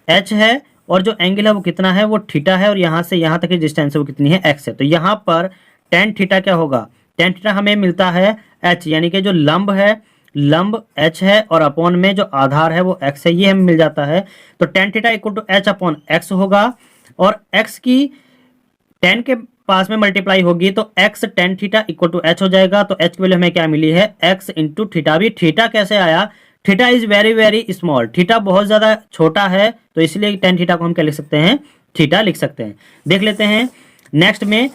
एच है, और जो एंगल है वो कितना है, वो थीटा है, और यहां से यहां तक की डिस्टेंस है वो कितनी है, एक्स है। तो यहां पर टेन थीटा क्या होगा, टेन थीटा हमें मिलता है एच, यानी कि जो लंब है, लंब एच है और अपॉन में जो आधार है वो एक्स है, ये हमें मिल जाता है। तो tan theta equal to H upon X होगा, और एक्स की 10 के पास में मल्टीप्लाई होगी तो X tan theta equal to H हो जाएगा। तो एच की वैल्यू हमें क्या मिली है, एक्स इंटू थीटा। भी थीटा कैसे आया, theta is very very small, theta बहुत ज्यादा छोटा है, तो इसलिए टेन थीटा को हम क्या लिख सकते हैं, थीटा लिख सकते हैं। देख लेते हैं नेक्स्ट में,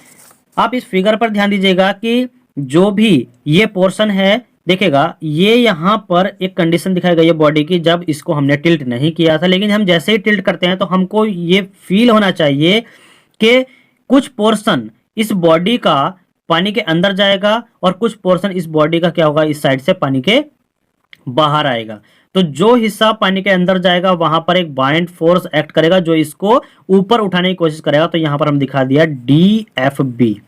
आप इस फिगर पर ध्यान दीजिएगा कि जो भी ये पोर्शन है, देखिएगा ये यहाँ पर एक कंडीशन दिखाई गई है बॉडी की, जब इसको हमने टिल्ट नहीं किया था, लेकिन हम जैसे ही टिल्ट करते हैं तो हमको ये फील होना चाहिए कि कुछ पोर्शन इस बॉडी का पानी के अंदर जाएगा और कुछ पोर्शन इस बॉडी का क्या होगा, इस साइड से पानी के बाहर आएगा। तो जो हिस्सा पानी के अंदर जाएगा वहां पर एक बाइंड फोर्स एक्ट करेगा जो इसको ऊपर उठाने की कोशिश करेगा। तो यहां पर हम दिखा दिया डी एफ बी,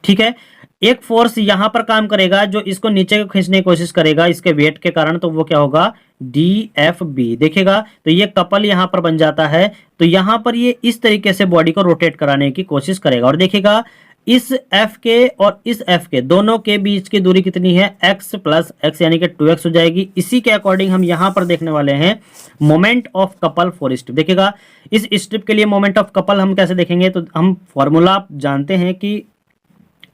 ठीक है। एक फोर्स यहां पर काम करेगा जो इसको नीचे को खींचने की कोशिश करेगा इसके वेट के कारण, तो वो क्या होगा, डी एफ बी। देखेगा तो ये कपल यहां पर बन जाता है, तो यहां पर ये इस तरीके से बॉडी को रोटेट कराने की कोशिश करेगा। और देखिएगा इस एफ के और इस एफ के दोनों के बीच की दूरी कितनी है, एक्स प्लस एक्स, यानी कि 2x हो जाएगी। इसी के अकॉर्डिंग हम यहां पर देखने वाले हैं moment of couple for strip. देखिएगा इस स्ट्रिप के लिए मोमेंट ऑफ कपल हम कैसे देखेंगे, तो हम फॉर्मूला जानते हैं कि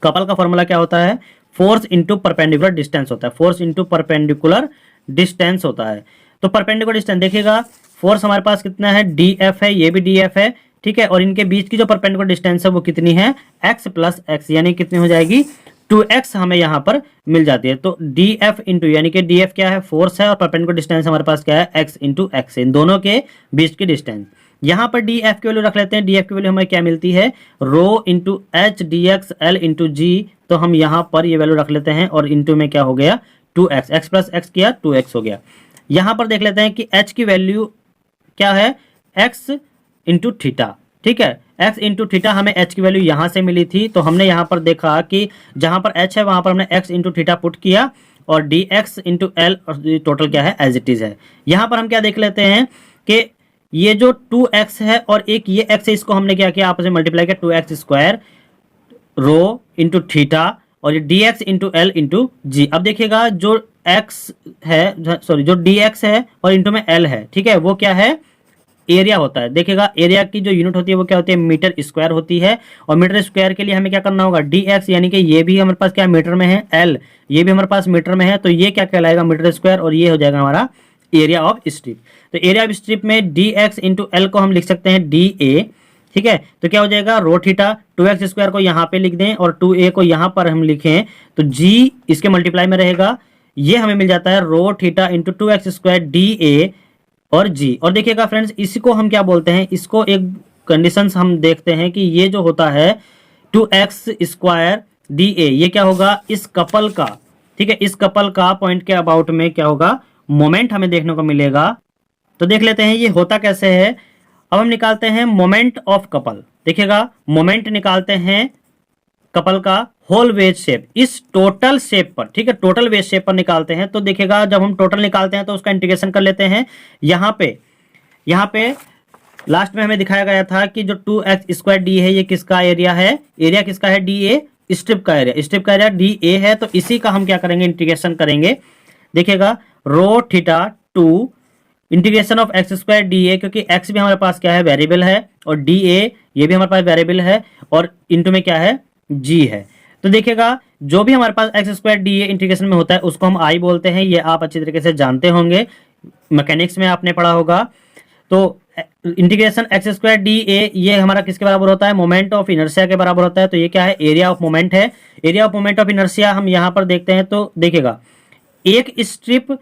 कपल का फॉर्मूला क्या होता है, फोर्स इंटू परपेंडिकुलर डिस्टेंस होता है, फोर्स इंटू परपेंडिकुलर डिस्टेंस होता है। तो परपेंडिकुलर डिस्टेंस देखिएगा फोर्स हमारे पास कितना है, डी एफ है, ये भी डी एफ है, ठीक है, और इनके बीच की जो परपेंडिकुलर डिस्टेंस है वो कितनी है, एक्स प्लस एक्स, यानी कितनी हो जाएगी, 2x हमें यहाँ पर मिल जाती है। तो डी एफ इंटू, यानी कि डी एफ क्या है, फोर्स है, और परपेंडिकुलर डिस्टेंस हमारे पास क्या है, x इंटू एक्स, इन दोनों के बीच की डिस्टेंस। यहाँ पर डी एफ की वैल्यू रख लेते हैं, डी एफ की वैल्यू हमें क्या मिलती है, rho into H D X L into G. तो हम यहाँ पर ये वैल्यू रख लेते हैं, और इंटू में क्या हो गया, 2x, एक्स प्लस एक्स किया 2x हो गया। यहाँ पर देख लेते हैं कि h की वैल्यू क्या है, x इंटू थीटा, ठीक है, x इंटू थीटा, हमें h की वैल्यू यहाँ से मिली थी, तो हमने यहाँ पर देखा कि जहाँ पर h है वहाँ पर हमने x इंटू थीटा पुट किया, और डी एक्स इंटू एल, और टोटल क्या है, एज इट इज है। यहाँ पर हम क्या देख लेते हैं कि ये जो 2x है और एक ये x है, इसको हमने क्या किया, आपस में मल्टीप्लाई किया, 2x square rho into theta, और ये D X into L into G. अब देखिएगा जो x है, सॉरी जो dx है और इंटू में l है, ठीक है, वो क्या है, एरिया होता है। देखिएगा एरिया की जो यूनिट होती है वो क्या होती है, मीटर स्क्वायर होती है, और मीटर स्क्वायर के लिए हमें क्या करना होगा, dx, यानी कि ये भी हमारे पास क्या मीटर में है, l ये भी हमारे पास मीटर में है, तो ये क्या कहलाएगा, मीटर स्क्वायर, और ये हो जाएगा हमारा एरिया ऑफ स्ट्रिप। तो एरिया ऑफ स्ट्रिप में dx इंटू एल को हम लिख सकते हैं dA, ठीक है, तो क्या हो जाएगा, रो थीटा, 2x स्क्वायर को यहाँ पे लिख दें और 2a को यहाँ पर हम लिखें, तो g इसके मल्टीप्लाई में रहेगा, ये हमें मिल जाता है rho theta into 2x square dA और g। और देखिएगा फ्रेंड्स, इसी को हम क्या बोलते हैं, इसको एक कंडीशंस हम देखते हैं कि ये जो होता है 2x स्क्वायर dA, ये क्या होगा, इस कपल का, ठीक है, इस कपल का पॉइंट के अबाउट में क्या होगा, मोमेंट हमें देखने को मिलेगा। तो देख लेते हैं ये होता कैसे है। अब हम निकालते हैं मोमेंट ऑफ कपल। देखिएगा मोमेंट निकालते हैं कपल का होल वेज शेप, इस टोटल शेप पर, ठीक है, टोटल वेज शेप पर निकालते हैं। तो देखिएगा जब हम टोटल निकालते हैं तो उसका इंटीग्रेशन कर लेते हैं। यहाँ पे लास्ट में हमें दिखाया गया था कि जो 2x स्क्वायर डी है ये किसका एरिया है, एरिया किसका है, dA, स्ट्रिप का एरिया, स्ट्रिप का एरिया dA है, तो इसी का हम क्या करेंगे, इंटीग्रेशन करेंगे। देखिएगा rho theta 2 integration of X square dA, क्योंकि x भी हमारे पास क्या है, वेरिएबल है, और dA ये भी हमारे पास वेरिएबल है, और इंटू में क्या है, g है। तो देखिएगा जो भी हमारे पास एक्स स्क्वायर dA इंटीग्रेशन में होता है उसको हम I बोलते हैं, ये आप अच्छी तरीके से जानते होंगे, मैकेनिक्स में आपने पढ़ा होगा। तो इंटीग्रेशन एक्स स्क्वायर dA ये हमारा किसके बराबर होता है, मोमेंट ऑफ इनर्शिया के बराबर होता है। तो ये क्या है, एरिया ऑफ मोमेंट है। Area of moment of inertia हम यहाँ पर देखते हैं, तो देखिएगा एक स्ट्रिप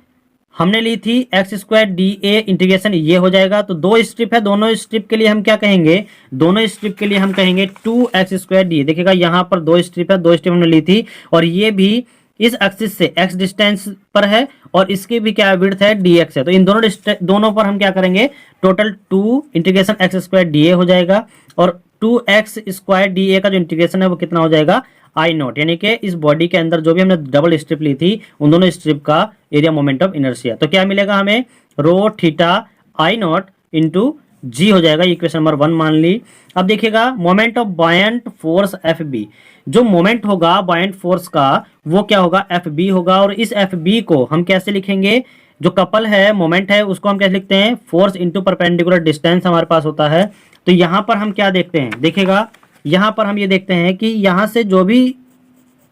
हमने ली थी एक्स स्क्वायर dA इंटीग्रेशन ये हो जाएगा, तो दो स्ट्रिप है, दोनों स्ट्रिप के लिए हम क्या कहेंगे, दोनों स्ट्रिप के लिए हम कहेंगे 2x स्क्वायर dA। देखिएगा यहाँ पर दो स्ट्रिप है, दो स्ट्रिप हमने ली थी, और ये भी इस एक्सिस से x डिस्टेंस पर है, और इसकी भी क्या विड्थ है, dx है। तो इन दोनों पर हम क्या करेंगे, total 2 integration x square dA हो जाएगा, और 2x स्क्वायर dA का जो इंटीग्रेशन है वो कितना हो जाएगा, आई नॉट, यानी कि इस बॉडी के अंदर जो भी हमने डबल स्ट्रिप ली थी उन दोनों स्ट्रिप का एरिया मोमेंट ऑफ इनर्शिया। तो क्या मिलेगा हमें, rho theta I naught into G हो जाएगा, इक्वेशन नंबर 1 मान ली। अब देखिएगा moment of buoyant force F B, जो मोमेंट होगा बायंट फोर्स का वो क्या होगा, एफ बी होगा, और इस एफ बी को हम कैसे लिखेंगे, जो कपल है मोमेंट है उसको हम कैसे लिखते हैं, फोर्स इंटू परपेंडिकुलर डिस्टेंस हमारे पास होता है। तो यहाँ पर हम क्या देखते हैं, देखिएगा यहाँ पर हम ये देखते हैं कि यहाँ से जो भी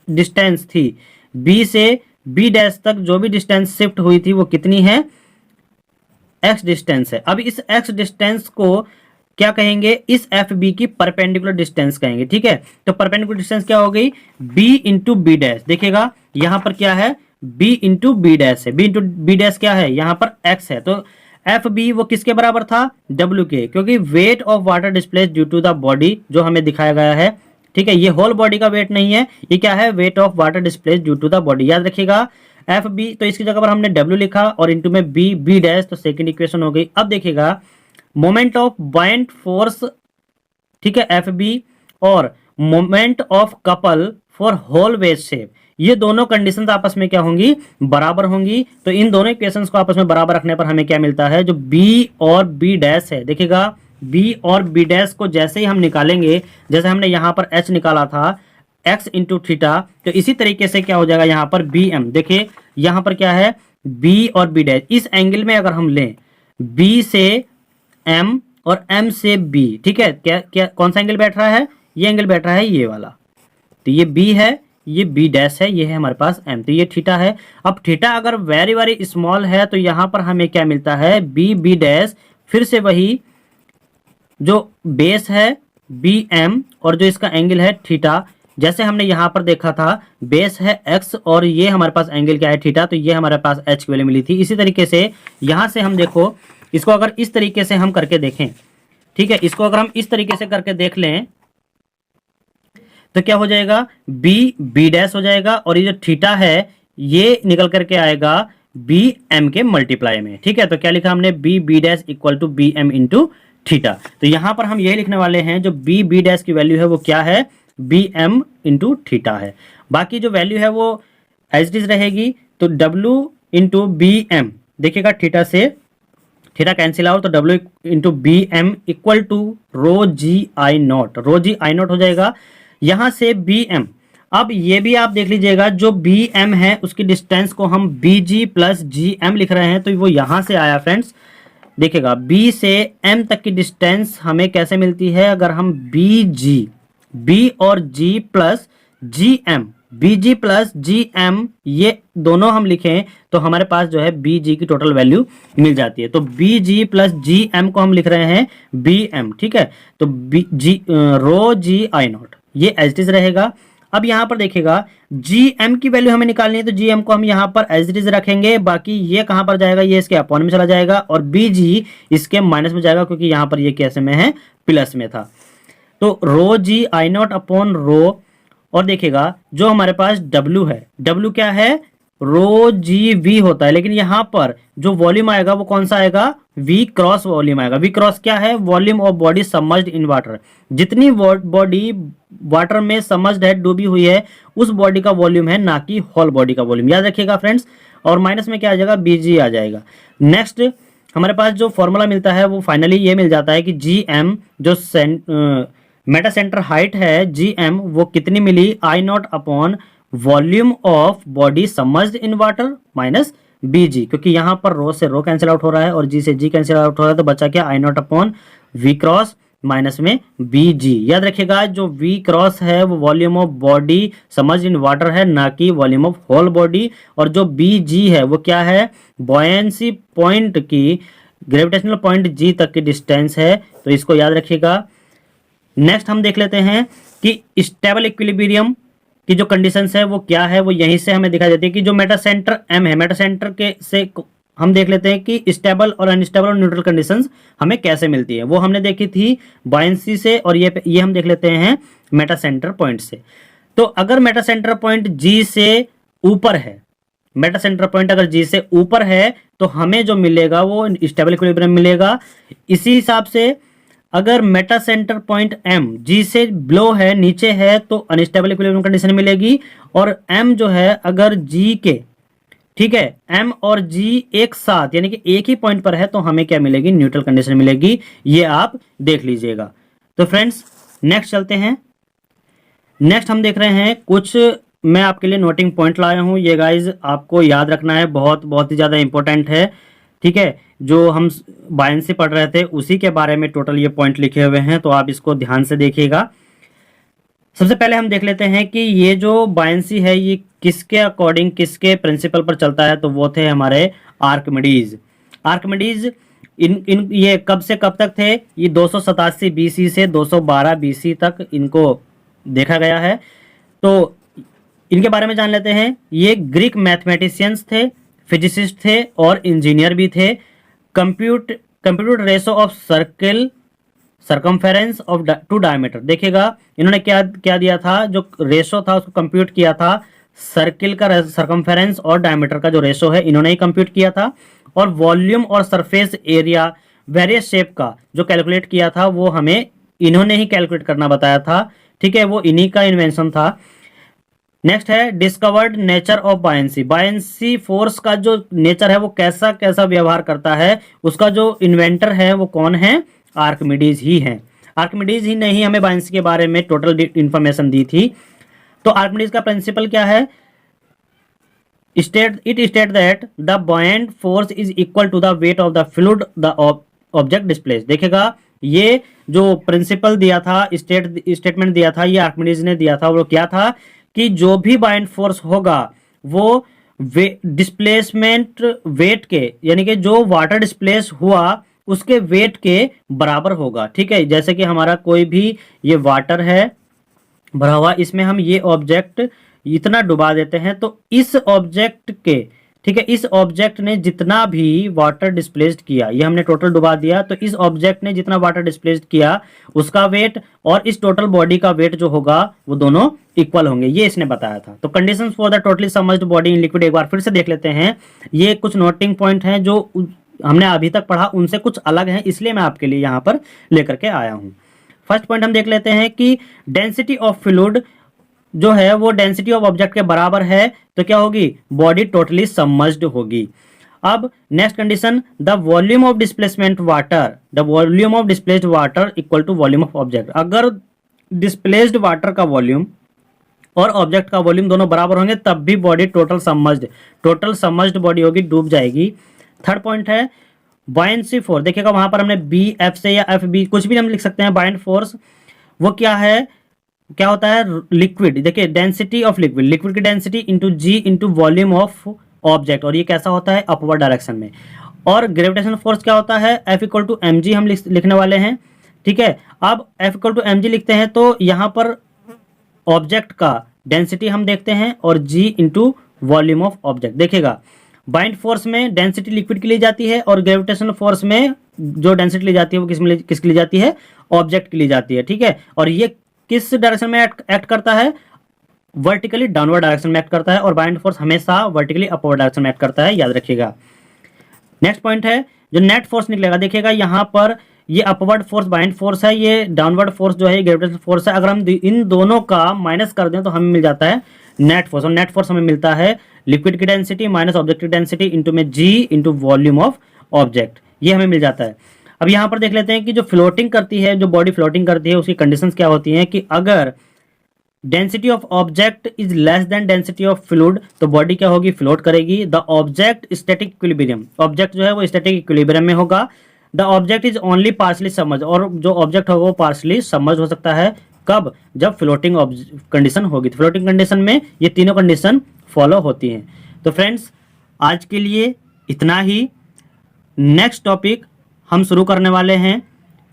डिस्टेंस थी B से B डैश तक जो भी डिस्टेंस शिफ्ट हुई थी वो कितनी है, x डिस्टेंस है। अब इस x डिस्टेंस को क्या कहेंगे, इस एफ बी की परपेंडिकुलर डिस्टेंस कहेंगे, ठीक है। तो परपेंडिकुलर डिस्टेंस क्या हो गई, b इंटू बी डैश। देखिएगा यहाँ पर क्या है, b इंटू बी डैश है, b इंटू बी डैश क्या है, यहाँ पर x है। तो एफ बी वो किसके बराबर था, W के, क्योंकि weight of water displace due to the body जो हमें दिखाया गया है, ठीक है, ये होल बॉडी का वेट नहीं है, ये क्या है, weight of water displace due to the body. याद रखिएगा एफ बी, तो इसकी जगह पर हमने W लिखा और इंटू में बी, बी डैश, तो सेकेंड इक्वेशन हो गई। अब देखिएगा मोमेंट ऑफ बायंट फोर्स, ठीक है, एफ बी, और moment of couple for whole base shape, ये दोनों कंडीशंस आपस में क्या होंगी, बराबर होंगी। तो इन दोनों इक्वेशंस को आपस में बराबर रखने पर हमें क्या मिलता है, जो बी और बी डैश है, देखिएगा बी और बी डैश को जैसे ही हम निकालेंगे, जैसे हमने यहाँ पर एच निकाला था एक्स इंटू थीटा, तो इसी तरीके से क्या हो जाएगा यहाँ पर बी एम। देखिए यहाँ पर क्या है, बी और बी डैश, इस एंगल में अगर हम लें बी से एम और एम से बी, ठीक है, क्या क्या कौन सा एंगल बैठ रहा है, ये एंगल बैठ रहा है ये वाला। तो ये बी है, ये बी डैश है, ये है हमारे पास एम, तो ये थीटा है। अब थीटा अगर वेरी वेरी स्मॉल है तो यहाँ पर हमें क्या मिलता है, बी बी डैश, फिर से वही जो बेस है बी एम और जो इसका एंगल है थीटा, जैसे हमने यहाँ पर देखा था बेस है एक्स और ये हमारे पास एंगल क्या है थीटा, तो ये हमारे पास एच की वैल्यू मिली थी। इसी तरीके से यहाँ से हम देखो, इसको अगर इस तरीके से हम करके देखें, ठीक है, इसको अगर हम इस तरीके से करके देख लें तो क्या हो जाएगा, बी बी डैश हो जाएगा और ये जो थीटा है ये निकल करके आएगा बी एम के मल्टीप्लाई में, ठीक है। तो क्या लिखा हमने, B B dash equal to B M into theta. तो यहां पर हम यही लिखने वाले हैं, जो बी बी डैश की वैल्यू है वो क्या है, बी एम इंटू थीटा है। बाकी जो वैल्यू है वो एज इट इज रहेगी। तो डब्ल्यू इंटू बी एम, देखिएगा थीटा से थीटा कैंसिल आउट, तो W into B M equal to rho G I naught, rho G I naught हो जाएगा। यहां से बी एम, अब ये भी आप देख लीजिएगा, जो बी एम है उसकी डिस्टेंस को हम बी जी प्लस जी एम लिख रहे हैं, तो वो यहां से आया फ्रेंड्स। देखिएगा बी से एम तक की डिस्टेंस हमें कैसे मिलती है, अगर हम बी जी, बी और जी प्लस जी एम, बी जी प्लस जी एम ये दोनों हम लिखें तो हमारे पास जो है बी जी की टोटल वैल्यू मिल जाती है। तो बी जी प्लस जी एम को हम लिख रहे हैं बी एम, ठीक है। तो B G rho G I naught ये एज इट इज रहेगा। अब यहां पर देखिएगा जी एम की वैल्यू हमें निकालनी है, तो जी एम को हम यहां पर एज इट इज रखेंगे, बाकी ये कहां पर जाएगा, ये इसके अपॉन में चला जाएगा और बी जी इसके माइनस में जाएगा, क्योंकि यहां पर ये कैसे में है, प्लस में था। तो रो G I naught upon rho, और देखिएगा जो हमारे पास W है, W क्या है, रो जी वी होता है, लेकिन यहां पर जो वॉल्यूम आएगा वो कौन सा आएगा, V क्रॉस वॉल्यूम आएगा। V क्रॉस क्या है, volume of body submerged in water, जितनी बॉडी वाटर में सबमर्ज्ड है, डूबी हुई है, उस बॉडी का वॉल्यूम है, ना कि होल बॉडी का वॉल्यूम, याद रखिएगा फ्रेंड्स। और माइनस में क्या आ जाएगा, BG आ जाएगा। नेक्स्ट हमारे पास जो फॉर्मूला मिलता है वो फाइनली ये मिल जाता है कि GM जो मेटा सेंटर हाइट है GM वो कितनी मिली, I naught upon volume of body submerged in water minus BG, क्योंकि यहां पर रो से रो कैंसिल आउट हो रहा है और G से G कैंसिल आउट हो रहा है, तो बचा क्या, I naught upon V cross minus में BG। याद रखिएगा जो V क्रॉस है वो volume of body submerged in water है, ना कि वॉल्यूम ऑफ होल बॉडी। और जो BG है वो क्या है, बॉयंसी पॉइंट की ग्रेविटेशनल पॉइंट G तक की डिस्टेंस है, तो इसको याद रखिएगा। नेक्स्ट हम देख लेते हैं कि स्टेबल इक्विलिब्रियम की जो कंडीशंस है वो क्या है, वो यहीं से हमें दिखाई देती है कि जो मेटा सेंटर M है, मेटा सेंटर के से हम देख लेते हैं कि स्टेबल और अनस्टेबल और न्यूट्रल कंडीशंस हमें कैसे मिलती है। वो हमने देखी थी बायंसी से, और ये हम देख लेते हैं मेटा सेंटर पॉइंट से। तो अगर मेटा सेंटर पॉइंट G से ऊपर है, मेटा सेंटर पॉइंट अगर G से ऊपर है तो हमें जो मिलेगा वो स्टेबल इक्विलिब्रियम मिलेगा। इसी हिसाब से अगर Meta centre point M G से बिलो है, नीचे है, तो अनस्टेबल इक्विलिब्रियम कंडीशन मिलेगी। और M जो है अगर G के, ठीक है, M और G एक साथ यानी कि एक ही पॉइंट पर है तो हमें क्या मिलेगी, न्यूट्रल कंडीशन मिलेगी। ये आप देख लीजिएगा। तो फ्रेंड्स नेक्स्ट चलते हैं। नेक्स्ट हम देख रहे हैं कुछ मैं आपके लिए नोटिंग पॉइंट लाया हूं, ये गाइज आपको याद रखना है, बहुत बहुत ही ज़्यादा इंपॉर्टेंट है, ठीक है। जो हम बायंसी पढ़ रहे थे उसी के बारे में टोटल ये पॉइंट लिखे हुए हैं, तो आप इसको ध्यान से देखिएगा। सबसे पहले हम देख लेते हैं कि ये जो बायंसी है ये किसके अकॉर्डिंग, किसके प्रिंसिपल पर चलता है, तो वो थे हमारे आर्किमिडीज। आर्किमिडीज इन ये कब से कब तक थे, ये 287 BC से 212 BC तक इनको देखा गया है। तो इनके बारे में जान लेते हैं। ये ग्रीक मैथमेटिशियंस थे, फिजिसिस्ट थे और इंजीनियर भी थे। Compute ratio of circle circumference of to diameter, देखिएगा इन्होंने क्या क्या दिया था, जो रेशो था उसको कंप्यूट किया था, सर्किल का सरकमफेरेंस और डायमीटर का जो रेशो है इन्होंने ही कंप्यूट किया था। और वॉल्यूम और सरफेस एरिया वेरियस शेप का जो कैलकुलेट किया था वो हमें इन्होंने ही कैलकुलेट करना बताया था, ठीक है, वो इन्हीं का इन्वेंशन था। नेक्स्ट है discovered nature of buoyancy. Buoyancy force का जो नेचर है वो कैसा कैसा व्यवहार करता है, उसका जो इन्वेंटर है वो कौन है, आर्किमिडीज ही है। आर्किमिडीज ही नहीं हमें बायंसी के बारे में टोटल इंफॉर्मेशन दी थी। तो आर्किमिडीज का प्रिंसिपल क्या है, it state that the buoyant force is equal to the weight of the fluid the object displace. देखेगा ये जो प्रिंसिपल दिया था, स्टेटमेंट दिया था, ये आर्किमिडीज ने दिया था। वो क्या था कि जो भी बाइंड फोर्स होगा वो डिस्प्लेसमेंट वेट के, यानी कि जो वाटर डिस्प्लेस हुआ उसके वेट के बराबर होगा। ठीक है, जैसे कि हमारा कोई भी ये वाटर है भरा हुआ, इसमें हम ये ऑब्जेक्ट इतना डुबा देते हैं, तो इस ऑब्जेक्ट के, ठीक है, इस ऑब्जेक्ट ने जितना भी वाटर डिस्प्लेस्ड किया, ये हमने टोटल डुबा दिया, तो इस ऑब्जेक्ट ने जितना वाटर डिस्प्लेस्ड किया उसका वेट और इस टोटल बॉडी का वेट जो होगा वो दोनों इक्वल होंगे, ये इसने बताया था। तो conditions for the totally submerged body in liquid एक बार फिर से देख लेते हैं। ये कुछ नोटिंग पॉइंट हैं जो हमने अभी तक पढ़ा उनसे कुछ अलग हैं, इसलिए मैं आपके लिए यहाँ पर लेकर के आया हूँ। फर्स्ट पॉइंट हम देख लेते हैं कि डेंसिटी ऑफ फ्लूइड जो है वो डेंसिटी ऑफ ऑब्जेक्ट के बराबर है, तो क्या होगी, बॉडी टोटली सबमर्ज्ड होगी। अब next condition, the volume of displacement water, the volume of displaced water equal to volume of object. अगर डिस्प्लेस्ड वाटर का वॉल्यूम और ऑब्जेक्ट का वॉल्यूम दोनों बराबर होंगे तब भी बॉडी टोटल सबमर्ज्ड बॉडी होगी, डूब जाएगी। थर्ड पॉइंट है बायंसी फोर्स। देखिएगा वहां पर हमने बी एफ से या एफ बी कुछ भी हम लिख सकते हैं। बायंड फोर्स वो क्या है, क्या होता है, लिक्विड, देखिए डेंसिटी ऑफ लिक्विड, लिक्विड की density into G into volume of object, और ये कैसा होता है, अपवर्ड डायरेक्शन में। और ग्रेविटेशनल फोर्स क्या होता है, F equal to M G हम लिखने वाले हैं। ठीक है, अब F equal to M G लिखते हैं तो यहाँ पर ऑब्जेक्ट का डेंसिटी हम देखते हैं और जी इंटू वॉल्यूम ऑफ ऑब्जेक्ट। देखिएगा बाइंड फोर्स में डेंसिटी लिक्विड के लिए जाती है और ग्रेविटेशनल फोर्स में जो डेंसिटी ली जाती है वो किसके लिए जाती है, ऑब्जेक्ट के लिए जाती है। ठीक है, और ये किस डायरेक्शन में एक्ट करता है, वर्टिकली डाउनवर्ड डायरेक्शन में एक्ट करता है, और बाइंड फोर्स हमेशा वर्टिकली अपवर्ड डायरेक्शन में एक्ट करता है, याद रखिएगा। नेक्स्ट पॉइंट है जो नेट फोर्स निकलेगा। देखिएगा यहाँ पर ये अपवर्ड फोर्स बाइंड फोर्स है, ये डाउनवर्ड फोर्स जो है ग्रेविटेशनल फोर्स है। अगर हम इन दोनों का माइनस कर दें तो हमें मिल जाता है नेट फोर्स, और नेट फोर्स हमें मिलता है लिक्विड की डेंसिटी माइनस ऑब्जेक्ट की डेंसिटी इंटू में जी इंटू वॉल्यूम ऑफ ऑब्जेक्ट, ये हमें मिल जाता है। अब यहाँ पर देख लेते हैं कि जो फ्लोटिंग करती है, जो बॉडी फ्लोटिंग करती है उसकी कंडीशंस क्या होती हैं, कि अगर density of object is less then density of fluid तो बॉडी क्या होगी, फ्लोट करेगी। The object static equilibrium, object जो है वो स्टैटिक इक्विलिब्रियम में होगा। The object is only partially submerge, और जो ऑब्जेक्ट होगा वो पार्शली सबमर्ज हो सकता है, कब, जब फ्लोटिंग कंडीशन होगी। तो फ्लोटिंग कंडीशन में ये तीनों कंडीशन फॉलो होती हैं। तो फ्रेंड्स आज के लिए इतना ही। नेक्स्ट टॉपिक हम शुरू करने वाले हैं।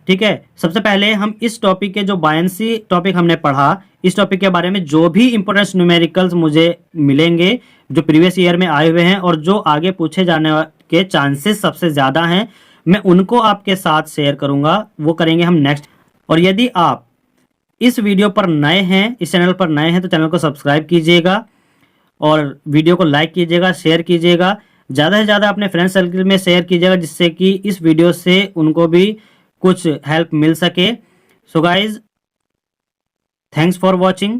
ठीक है, सबसे पहले हम इस टॉपिक के जो बायंसी टॉपिक हमने पढ़ा, इस टॉपिक के बारे में जो भी इंपॉर्टेंट न्यूमेरिकल्स मुझे मिलेंगे जो प्रीवियस ईयर में आए हुए हैं और जो आगे पूछे जाने के चांसेस सबसे ज़्यादा हैं, मैं उनको आपके साथ शेयर करूंगा, वो करेंगे हम नेक्स्ट। और यदि आप इस वीडियो पर नए हैं, इस चैनल पर नए हैं, तो चैनल को सब्सक्राइब कीजिएगा और वीडियो को लाइक कीजिएगा, शेयर कीजिएगा, ज़्यादा से ज़्यादा अपने फ्रेंड सर्कल में शेयर कीजिएगा, जिससे कि इस वीडियो से उनको भी कुछ हेल्प मिल सके। So guys, thanks for watching.